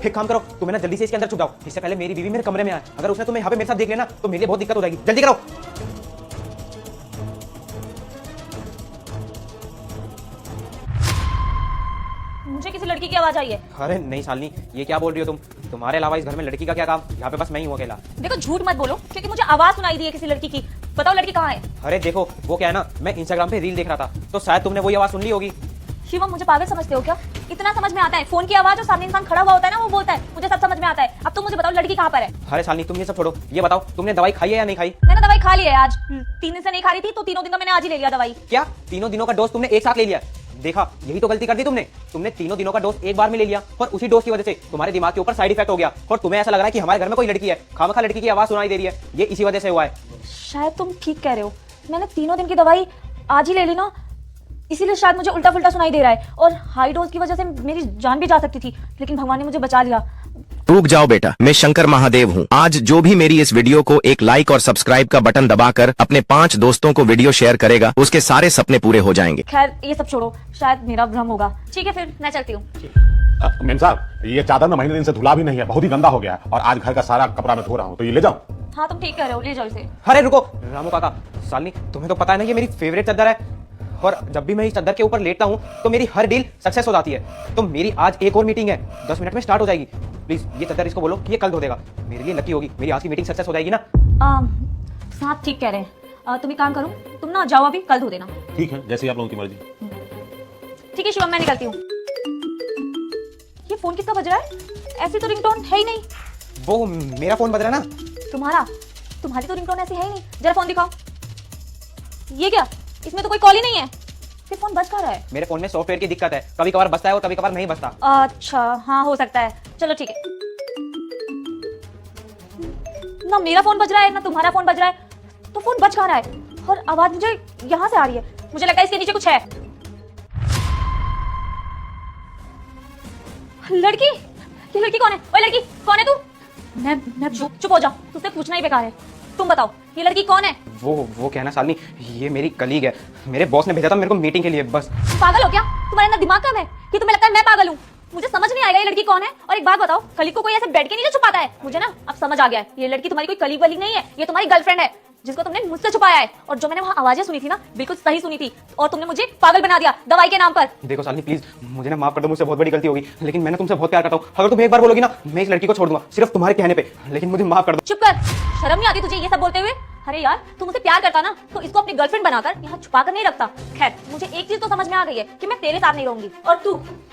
एक काम करो, तुम्हें ना जल्दी से इसके अंदर छुप जाओ, इससे पहले मेरी बीवी मेरे कमरे में आए। अगर उसने तुम्हें यहाँ पे मेरे साथ देख लेना तो मेरे लिए बहुत दिक्कत हो जाएगी। जल्दी करो। मुझे किसी लड़की की आवाज आई है। अरे नहीं शालिनी, ये क्या बोल रही हो तुम? तुम्हारे अलावा इस घर में लड़की का क्या काम? यहाँ पे बस मैं ही हूँ अकेला। देखो झूठ मत बोलो, क्योंकि मुझे आवाज सुनाई दी है किसी लड़की की। बताओ लड़की कहाँ है? अरे देखो, वो क्या है ना, मैं इंस्टाग्राम पे रील देख रहा था तो शायद तुमने वही आवाज सुन ली होगी। शिवम, मुझे पागल समझते हो क्या? इतना समझ में आता है, फोन की आवाज और सामने इंसान खड़ा हुआ होता है ना, वो बोलता है, मुझे सब समझ में आता है। अब तुम मुझे बताओ लड़की कहाँ पर है? अरे शालिनी तुम ये सब छोड़ो, ये बताओ तुमने दवाई खाई है या नहीं खाई? मैंने दवाई खा ली है आज। 3 दिन से नहीं खा रही थी तो तीनों दिन का मैंने आज ही ले लिया दवाई। क्या तीनों दिनों का डोज तुमने एक साथ ले लिया? देखा, यही तो गलती कर दी तुमने। तुमने तीनों दिनों का डोज एक बार में ले लिया और उसी डोज की वजह से तुम्हारे दिमाग के ऊपर साइड इफेक्ट हो गया और तुम्हें ऐसा लग रहा है कि हमारे घर में कोई लड़की है। खामखा लड़की की आवाज सुनाई दे रही है, ये इसी वजह से हुआ है। शायद तुम ठीक कह रहे हो, मैंने तीनों दिन की दवाई आज ही ले ली ना, इसीलिए शायद मुझे उल्टा फुल्टा सुनाई दे रहा है। और हाई डोज की वजह से मेरी जान भी जा सकती थी, लेकिन भगवान ने मुझे बचा लिया। रुक जाओ बेटा, मैं शंकर महादेव हूँ। आज जो भी मेरी इस वीडियो को एक लाइक और सब्सक्राइब का बटन दबाकर अपने 5 दोस्तों को वीडियो शेयर करेगा, उसके सारे सपने पूरे हो जाएंगे। खैर ये सब छोड़ो, शायद मेरा भ्रम होगा। ठीक है फिर मैं चलती हूँ। मेम साहब, ये चादर ना महीने दिन से धुला भी नहीं है, बहुत ही गंदा हो गया है और आज घर का सारा कपड़ा मैं धो रहा हूँ, तो ये ले जाऊँ? हाँ तुम ठीक कह रहे हो, ले जाओ इसे। अरे रुको रामू काका, शालिनी तुम्हें तो पता है ना ये मेरी फेवरेट चादर है और जब भी मैं इस चादर के ऊपर लेटता हूँ तो मेरी हर डील सक्सेस हो जाती है। तो मेरी आज एक और मीटिंग है, 10 मिनट में स्टार्ट हो जाएगी। प्लीज ये चादर इसको बोलो कि ये कल धो देगा, मेरे लिए लकी होगी, मेरी आज की मीटिंग सक्सेस हो जाएगी ना। साथ ठीक कह रहे हैं। तुम एक काम करो, तुम ना जाओ अभी, कल धो देना। ठीक है, जैसे आप लोगों की मर्जी। ठीक है शिवम, मैं निकलती हूँ। ये फोन किसका बज रहा है? ऐसी तो रिंगटोन है ही नहीं। वो मेरा फोन बज रहा है ना। तुम्हारी तो रिंगटोन ऐसी है ही नहीं। जरा फोन दिखाओ। ये क्या, इसमें तो कोई कॉल ही नहीं है, फिर फोन बज कहाँ रहा है? मेरे फोन में सॉफ्टवेयर की दिक्कत है, कभी कभार बजता है और कभी कभार नहीं बजता। अच्छा हाँ, हो सकता है। चलो ठीक है। ना मेरा फोन बज रहा है ना तुम्हारा फोन बज रहा है, तो फोन बज कहाँ रहा है? और आवाज मुझे यहाँ से आ रही है, मुझे लगता है इसके नीचे कुछ है। लड़की, ये लड़की कौन है? ओए लड़की कौन है तू? मैं चुप हो जाओ, तुझसे पूछना ही बेकार है। तुम बताओ ये लड़की कौन है? वो कहना शालिनी, ये मेरी कलीग है, मेरे बॉस ने भेजा था मेरे को मीटिंग के लिए। बस पागल हो क्या? तुम्हारे अंदर दिमाग कम है कि तुम्हें लगता है मैं पागल हूँ? मुझे समझ नहीं आएगा ये लड़की कौन है। और एक बात बताओ, कलीग को कोई ऐसे बेड के नीचे छुपाता है? मुझे ना अब समझ आ गया है, ये लड़की तुम्हारी कोई कलीग वलीग नहीं है, ये तुम्हारी गर्लफ्रेंड है जिसको तुमने मुझसे छुपाया है। और जो मैंने वहाँ आवाजें सुनी थी ना, बिल्कुल सही सुनी थी, और तुमने मुझे पागल बना दिया दवाई के नाम पर। देखो शालिनी प्लीज मुझे ना माफ कर दो, मुझसे बहुत बड़ी गलती होगी, लेकिन मैंने तुमसे बहुत प्यार करता हूँ। अगर तुम एक बार बोलोगी ना, मैं इस लड़की को छोड़ दूंगा सिर्फ तुम्हारे कहने पे, लेकिन मुझे माफ कर दो। चुप कर, शर्म नहीं आती तुझे ये सब बोलते हुए? अरे यार, तू मुझसे प्यार करता ना तो इसको अपनी गर्लफ्रेंड बनाकर यहाँ छुपा कर नहीं रखता। खैर मुझे एक चीज तो समझ में आ गई है कि मैं तेरे साथ नहीं रहूंगी। और तू